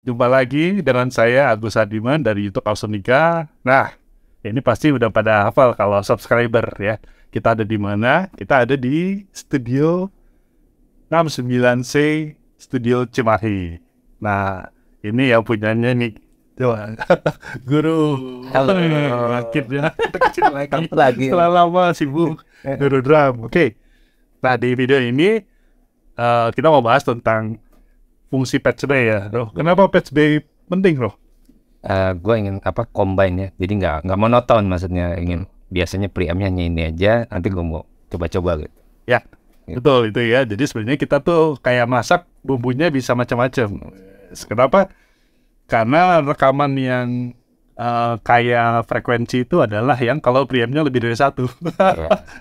Jumpa lagi dengan saya Agus Hadiman dari YouTube Ausonika. Nah, ini pasti udah pada hafal kalau subscriber ya. Kita ada di mana? Kita ada di Studio 69C Studio Cimahi. Nah, ini yang punyanya nih. Coba, Guru. Halo. Akhirnya kita kecil lagi. Lagi. Setelah lama sibuk Guru drum. Oke. Nah, di video ini kita mau bahas tentang fungsi patch bay ya, Roh. Kenapa patch bay penting, Roh? Gue ingin combine ya, jadi nggak monoton, maksudnya ingin biasanya preampnya hanya ini aja, nanti gue mau coba-coba gitu. Ya, betul itu ya. Jadi sebenarnya kita tuh kayak masak, bumbunya bisa macam-macam. Kenapa? Karena rekaman yang kayak frekuensi itu adalah yang kalau preampnya lebih dari satu.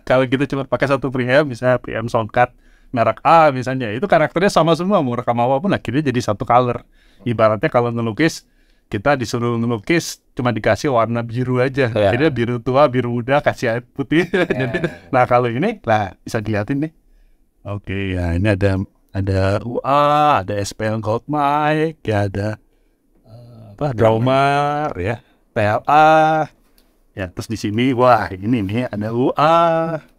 Kalau kita cuma pakai satu preamp, misalnya preamp soundcard merek A misalnya, itu karakternya sama semua, mau rekam apapun akhirnya jadi satu color. Ibaratnya kalau ngelukis, kita disuruh ngelukis cuma dikasih warna biru aja, akhirnya biru tua, biru muda, kasih air putih. Jadi, nah kalau ini, lah bisa dilihatin nih. Oke, ya ini ada UA, ada SPL Gold Mic, ya ada Drummer, ya PLA, ya terus di sini, wah ini nih ada UA,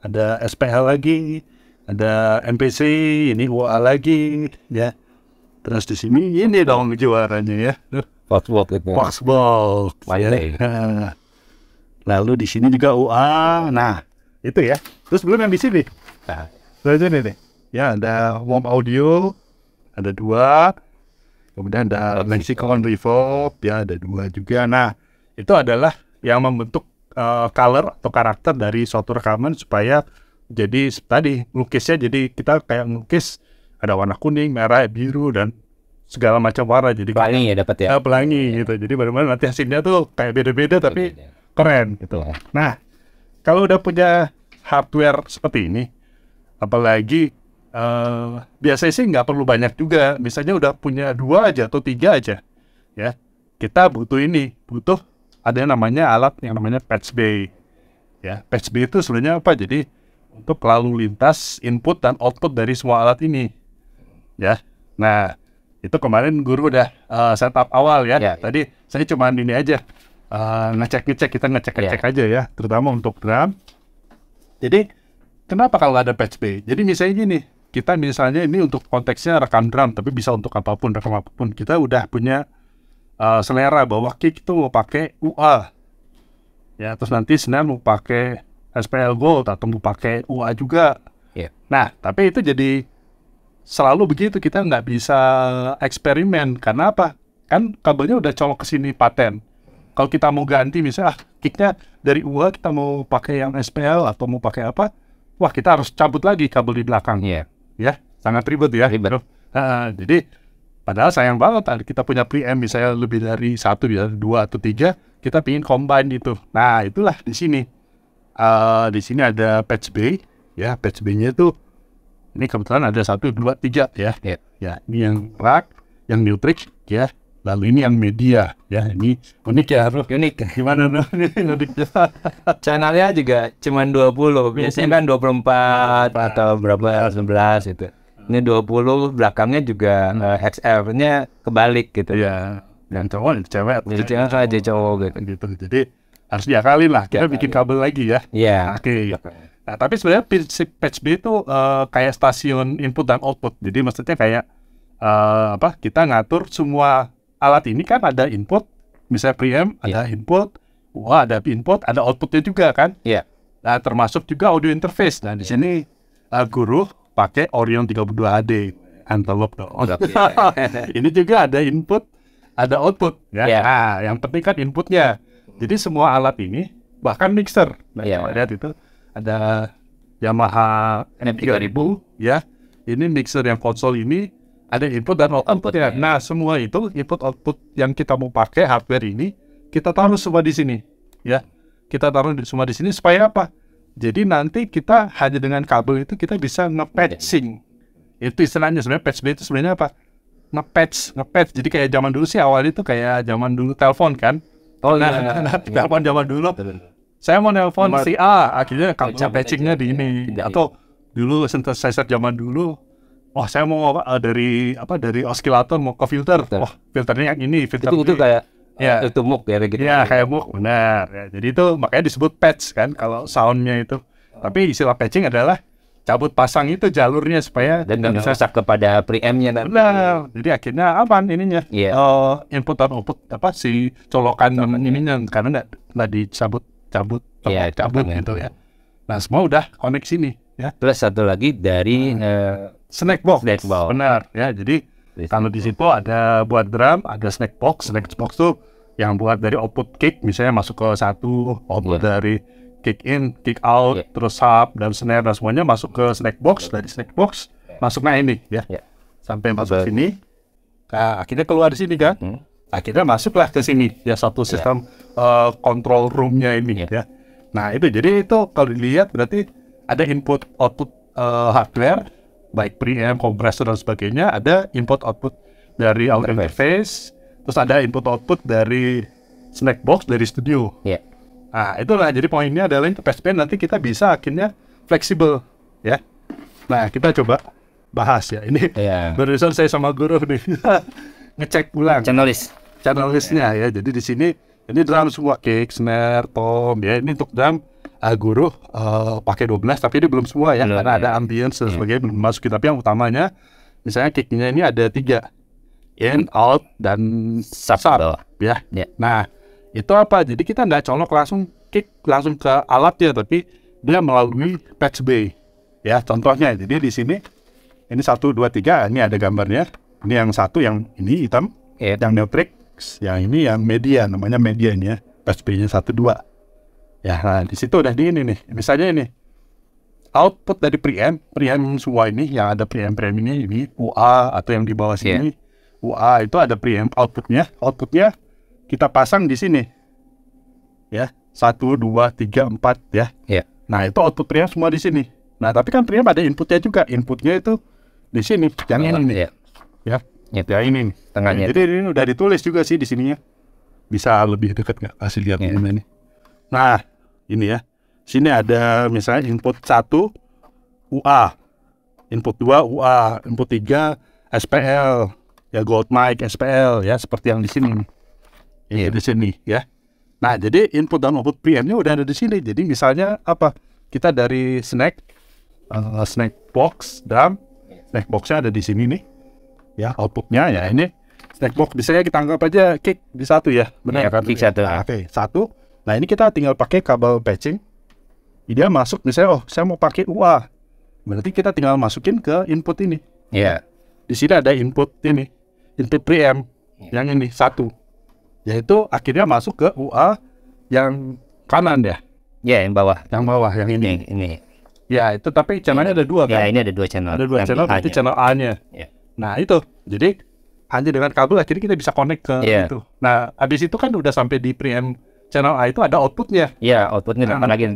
ada SPL lagi. Ada MPC, ini WA lagi, ya. Terus di sini ini dong juaranya ya. Foxbox itu. Foxbox. Ya. Lalu di sini juga UA. Nah, itu ya. Terus belum yang di sini. Nah, terus ini nih. Ya, ada Warm Audio, ada 2. Kemudian ada Lexicon Reverb, ya ada 2 juga. Nah, itu adalah yang membentuk color atau karakter dari suatu rekaman supaya jadi tadi lukisnya, jadi kita kayak ngelukis ada warna kuning, merah, biru dan segala macam warna. Jadi pelangi ya dapat ya. Pelangi gitu. Jadi benar-benar nanti hasilnya tuh kayak beda-beda tapi keren gitu. Nah, kalau udah punya hardware seperti ini, apalagi biasanya sih nggak perlu banyak juga. Misalnya udah punya 2 aja atau 3 aja, ya kita butuh ada yang namanya alat yang namanya patch bay. Ya, patch bay itu sebenarnya apa? Jadi untuk lalu lintas input dan output dari semua alat ini, ya. Nah, itu kemarin Guru udah setup awal ya. Tadi saya cuma ini aja ngecek kita ngecek aja ya, terutama untuk drum. Jadi kenapa kalau ada patch bay? Jadi misalnya gini, kita misalnya ini untuk konteksnya rekam drum, tapi bisa untuk apapun, rekam apapun. Kita udah punya selera bahwa kick itu mau pakai UA, ya. Terus nanti snare mau pakai SPL Gold atau mau pakai UA juga. Nah, tapi itu jadi selalu begitu, kita nggak bisa eksperimen. Karena apa? Kan kabelnya udah colok ke sini paten. Kalau kita mau ganti misalnya kicknya dari UA kita mau pakai yang SPL atau mau pakai apa, wah kita harus cabut lagi kabel di belakang. Ya, sangat ribet ya. Jadi padahal sayang banget kita punya preamp misalnya lebih dari 1, bisa 2 atau 3, kita pingin combine itu. Nah, itulah di sini. Di sini ada patch bay, ya. Patch bay-nya itu ini kebetulan ada 1, 2, 3 ya. Ya, ini yang rack, yang neutrik, ya. Lalu ini yang media, ya. Ini unik ya, bro. Unik. Gimana bro? Ini uniknya. Channelnya juga cuma 20, biasanya kan 24 atau berapa 11 itu. Ini 20, belakangnya juga XR-nya kebalik gitu. Ya. Dan cowok, cewek. Jadi aja cowok gitu. Jadi harus diakalin lah, kita bikin kabel lagi ya. Iya. Oke. Nah, tapi sebenarnya patch bay itu kayak stasiun input dan output. Jadi maksudnya kayak kita ngatur semua alat ini kan ada input, misalnya preamp, ada input, wah ada input, ada outputnya juga kan. Nah, termasuk juga audio interface. Nah, di sini Guru pakai Orion 32 HD envelope dong. Ini juga ada input, ada output ya. Nah, yang penting kan inputnya. Jadi semua alat ini, bahkan mixer, nah, lihat itu ada Yamaha M3000, ya. Ini mixer yang konsol ini ada input dan output ya. Nah, semua itu input output yang kita mau pakai hardware ini kita taruh semua di sini, ya. Kita taruh semua di sini supaya apa? Jadi nanti kita hanya dengan kabel itu kita bisa nge-patching. Itu istilahnya sebenarnya patch bay itu sebenarnya apa? Nge-patch. Jadi kayak zaman dulu sih, awalnya itu kayak zaman dulu telepon kan. Telepon zaman dulu. Saya mau nelpon si A, akhirnya kabel patchingnya di ini. Atau dulu synthesizer zaman dulu oh saya mau dari oscillator mau ke filter. Wah, filternya yang ini, filter Itu kayak ya. itu MOOC ya kayak gitu. Ya, kayak MOOC, benar. Ya, jadi itu makanya disebut patch kan kalau soundnya itu. Tapi istilah patching adalah cabut pasang itu jalurnya supaya Dan nggak bisa kepada preamp-nya nanti. benar. Jadi akhirnya aman ininya. Iya. Input dan output si colokan ininya karena nggak dicabut Iya, cabut cabut, gitu ya. Nah, semua udah connect sini ya. Terus satu lagi dari Snack box. Snackbox. Benar ya. Jadi kalau di situ ada buat drum, ada snack box. Snack box tuh yang buat dari output kick misalnya masuk ke satu, output dari kick in, kick out, terus sub dan snare dan semuanya masuk ke snack box. Dari snack box masuknya ini ya. Sampai masuk sini. Nah, akhirnya keluar di sini kan. Akhirnya masuklah ke sini ya satu sistem control room-nya ini ya. Nah, itu jadi itu kalau dilihat berarti ada input output hardware baik preamp, kompresor dan sebagainya, ada input output dari audio interface, terus ada input output dari snack box dari studio. Nah, itulah jadi poinnya adalah PSP nanti kita bisa akhirnya fleksibel ya. Nah, kita coba bahas ya. Ini barusan saya sama Guru nih ngecek ulang channel listnya ya. Jadi di sini ini drum semua, kick, snare, tom ya. Ini untuk drum Guru pakai 12 tapi ini belum semua ya, karena ada ambience dan sebagainya belum masukin. Tapi yang utamanya misalnya kicknya ini ada 3, in, out, dan sub ya. Nah itu apa? Jadi kita nggak colok langsung kick langsung ke alatnya, tapi dia melalui patch bay ya. Contohnya jadi di sini ini 1, 2, 3 ini ada gambarnya. Ini yang satu yang ini hitam, yang Neotrix, yang ini yang media, namanya media ini ya, patch bay-nya 1, 2. Ya, nah di situ udah di ini nih. Misalnya ini output dari preamp semua ini yang ada preamp ini UA atau yang di bawah sini UA itu ada preamp outputnya kita pasang di sini ya 1, 2, 3, 4 ya. Nah itu output preamp semua di sini. Nah tapi kan preamp ada inputnya juga, inputnya itu di sini yang ini nih ya ini nih tengahnya. Jadi ini udah ditulis juga sih di sininya, bisa lebih dekat nggak kasih lihat ini. Nah, ini ya. Sini ada misalnya input 1 UA, input 2 UA, input 3 SPL, ya Gold Mic SPL ya, seperti yang di sini. Di sini ya. Nah, jadi input dan output preamp-nya udah ada di sini. Jadi misalnya apa? Kita dari snack box drum, snack box-nya ada di sini nih. Ya, outputnya ya ini snack box. Misalnya kita anggap aja kick di 1 ya. Benar kan? Kick 1. Oke, 1. Nah ini kita tinggal pakai kabel patching. Dia masuk misalnya, saya mau pakai UA, berarti kita tinggal masukin ke input ini. Di sini ada input ini, input preamp yang ini 1, yaitu akhirnya masuk ke UA yang kanan ya. Yang bawah. Yang ini. Ya itu tapi channelnya ada 2 kan? Ya ini ada 2 channel. Ada 2 channel, berarti channel A-nya. Nah itu, jadi hanya dengan kabel akhirnya kita bisa connect ke itu. Nah habis itu kan udah sampai di preamp channel A itu ada outputnya. Iya, outputnya dapat lagi.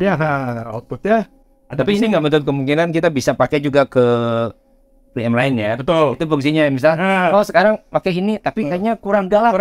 Outputnya. Tapi ini nggak menutup kemungkinan kita bisa pakai juga ke preamp lain ya. Betul. Itu fungsinya misalnya. Sekarang pakai ini, tapi kayaknya kurang galak.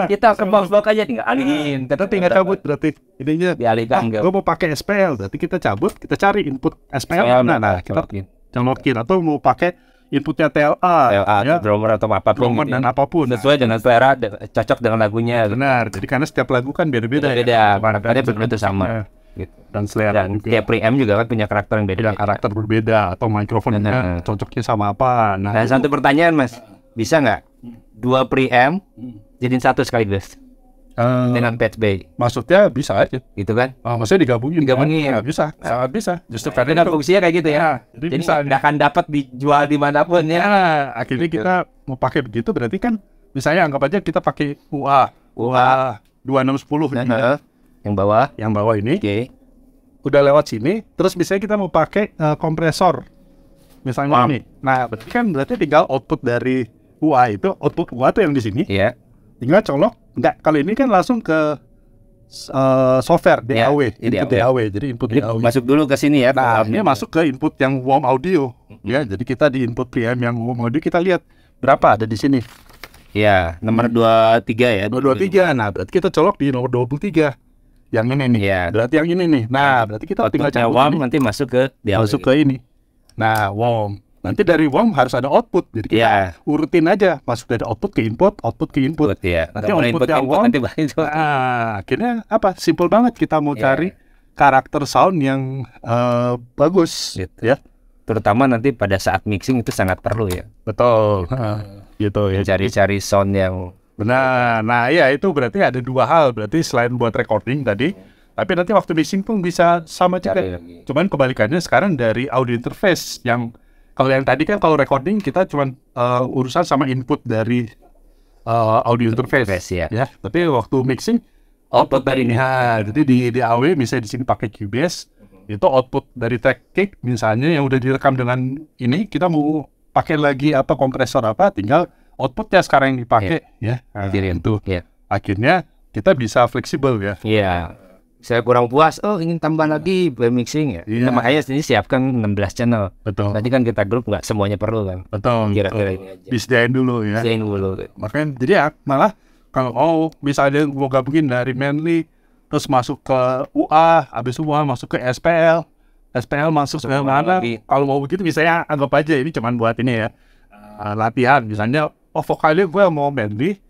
Kita ke box aja tinggal alihin. Kita tinggal cabut berarti ininya dialihkan. Gue mau pakai SPL, berarti kita cabut, kita cari input SPL. Nah kita colokin atau mau pakai inputnya TLA ya, drummer atau apapun drummer dan apapun sesuai dengan selera, cocok dengan lagunya. Benar, jadi karena setiap lagu kan beda-beda ada berbeda sama gitu. Dan selera dan tiap preamp juga kan punya karakter yang beda, karakter berbeda atau mikrofonnya cocoknya sama apa. Nah satu pertanyaan Mas, bisa nggak 2 preamp jadiin 1 sekaligus dengan patch bay? Maksudnya bisa aja gitu kan? Maksudnya digabungin bisa, sangat bisa. Justru karena fungsinya kayak gitu ya. Jadi nggak akan dapat dijual dimanapun ya. Akhirnya kita mau pakai begitu berarti kan misalnya anggap aja kita pakai UA 2610 yang bawah ini. Udah lewat sini, terus misalnya kita mau pakai kompresor misalnya ini. Nah berarti tinggal output dari UA itu, output UA itu yang di sini. Tinggal colok. Enggak, kalau ini kan langsung ke software DAW, input DAW. Jadi input DAW masuk dulu ke sini ya. Nah, ini masuk ke input yang warm audio. Ya, jadi kita di input preamp yang warm audio kita lihat berapa ada di sini. Ya, nomor 23 ya. 23. Nah, berarti kita colok di nomor 23. Yang ini nih. Berarti yang ini nih. Nah, berarti kita tinggal warm nanti masuk ke DAW. Masuk ke ini. Nah, warm. nanti dari WOM harus ada output. Jadi kita urutin aja, masuk dari output ke input, output ke input. Nanti outputnya WOM. Akhirnya apa? Simple banget, kita mau cari karakter sound yang bagus, gitu. Ya. Terutama nanti pada saat mixing itu sangat perlu ya. Betul. Gitu ya. Cari-cari sound yang benar. Nah, ya itu berarti ada dua hal. Berarti selain buat recording tadi, tapi nanti waktu mixing pun bisa sama juga. Cuman kebalikannya sekarang dari audio interface yang kalau yang tadi kan kalau recording kita cuman urusan sama input dari audio interface ya. Tapi waktu mixing output dari ini. Jadi di AW misalnya di sini pakai Cubase, itu output dari track kick misalnya yang udah direkam dengan ini, kita mau pakai lagi apa kompresor apa, tinggal outputnya sekarang yang dipakai itu. Akhirnya kita bisa fleksibel ya. Saya kurang puas, ingin tambah lagi mixing ya. Nah, makanya ini siapkan 16 channel. Betul. Tadi kan kita grup nggak semuanya perlu kan. Betul. Kira-kira ini aja. Disediain dulu ya. Makanya jadi ya malah kalau misalnya mau gabungin dari Manly terus masuk ke UA, habis UA masuk ke SPL masuk ke mana? Kalau mau begitu misalnya anggap aja ini cuman buat ini ya latihan. Misalnya vokalnya gue mau Manly,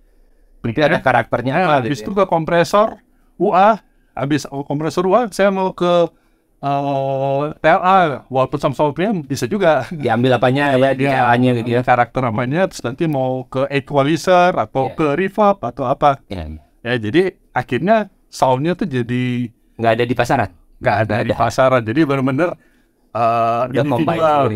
berarti ada karakternya. Habis itu ke kompresor UA. Habis kompresor UA, saya mau ke TLA, walaupun sama-sama bisa juga. Diambil apanya ya, dia gitu ya. Karakter apanya, terus nanti mau ke equalizer, atau ke reverb, atau apa. Ya, jadi akhirnya soundnya tuh jadi nggak ada di pasaran? Nggak ada di pasaran, jadi benar-benar individual.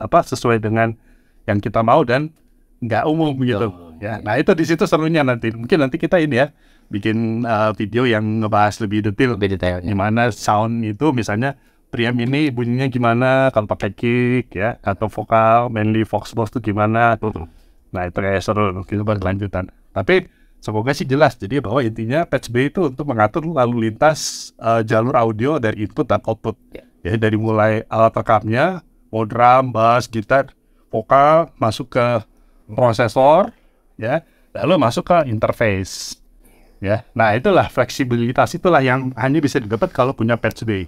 Sesuai dengan yang kita mau dan nggak umum gitu. Ya, nah itu di situ serunya nanti. Mungkin nanti kita ini ya bikin video yang ngebahas lebih detail gimana sound itu, misalnya preamp ini bunyinya gimana kalau pakai kick ya, atau vokal Manly Foxbox itu gimana tuh. Nah itu kayak seru, kita berkelanjutan. Tapi semoga sih jelas, jadi bahwa intinya Patch B itu untuk mengatur lalu lintas jalur audio dari input dan output. Ya, dari mulai alat rekamnya, mau drum, bass, gitar, vokal, masuk ke prosesor, ya, lalu masuk ke interface. Ya, nah itulah fleksibilitas itulah yang hanya bisa didapat kalau punya Patch B.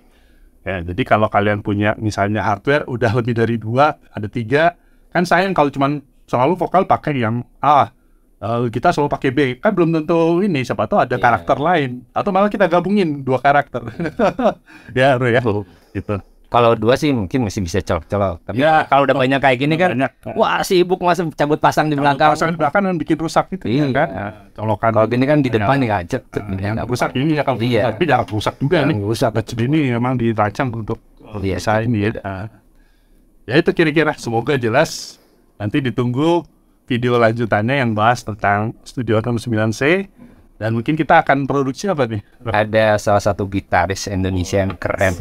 Ya, jadi kalau kalian punya misalnya hardware udah lebih dari 2, ada 3, kan sayang kalau cuman selalu vokal pakai yang A, kita selalu pakai B, kan belum tentu ini, siapa tahu ada karakter lain, atau malah kita gabungin 2 karakter. Ya, gitu. Kalau 2 sih mungkin masih bisa colok-colok. Tapi kalau udah banyak kayak gini kan, wah sibuk masa cabut pasang di belakang. Pasang di belakang dan bikin rusak gitu kan. Colokan. Kalau gini kan di depan nih aja. Yang rusak ini ya kalau tapi jangan rusak juga nih. Rusak ini memang dirancang untuk biasa ini ya. Ya itu kira-kira, semoga jelas. Nanti ditunggu video lanjutannya yang bahas tentang Studio 69C. Dan mungkin kita akan produksi apa nih? Ada salah satu gitaris Indonesia yang keren.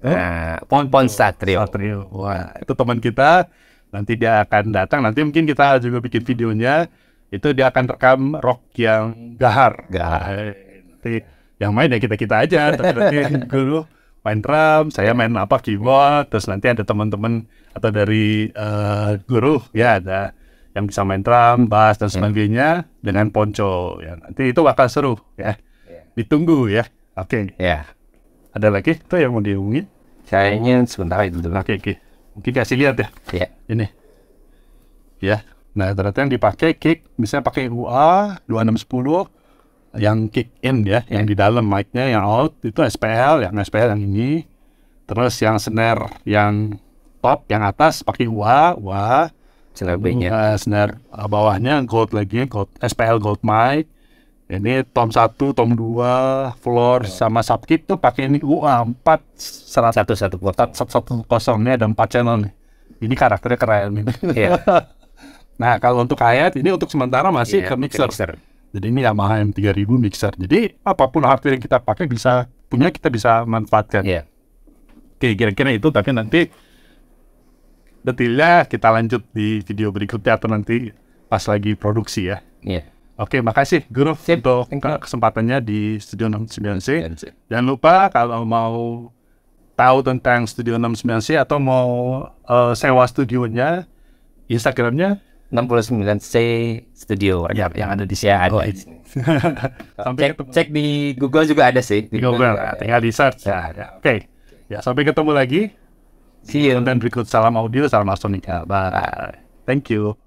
Nah, Pon Satrio. Wah, itu teman kita. Nanti dia akan datang. Nanti mungkin kita juga bikin videonya. Itu dia akan rekam rock yang gahar. Nanti yang main ya kita aja. Nanti dulu main drum, saya main keyboard. Terus nanti ada teman-teman atau dari guru ya ada yang bisa main drum, bass dan sebagainya dengan Ponco. Ya, nanti itu bakal seru ya. Ditunggu ya. Oke. Ya. Ada lagi tuh yang mau dihubungin? Kayaknya sebentar itu dulu. Oke. Mungkin kasih lihat ya. Iya. Ini. Ya. Nah, ternyata yang dipakai kick, misalnya pakai UA 2610 yang kick in ya, yang di dalam mic-nya, yang out itu SPL yang ini. Terus yang snare yang top, yang atas pakai UA. Snare B-nya. Snare bawahnya gold lagi, SPL gold mic. Ini tom 1, tom 2, floor sama subkit tuh pakai ini UA 110. Ini ada 4 channel nih. Ini karakternya keren nih. Nah, kalau untuk Hayat ini untuk sementara masih ke mixer. Jadi ini Yamaha M3000 mixer. Jadi apapun hardware yang kita pakai kita bisa manfaatkan. Oke, kira-kira itu, tapi nanti detailnya kita lanjut di video berikutnya atau nanti pas lagi produksi ya. Oke, makasih Guru untuk kesempatannya di Studio 69C. Jangan lupa kalau mau tahu tentang Studio 69C atau mau sewa studionya, Instagramnya 69C Studio yang ada di saya ada. Cek di Google juga ada sih. Di Google, tinggal di search. Oke. Ya, sampai ketemu lagi. See you. Dan berikut salam audio, salam Astronica. Bye. Thank you.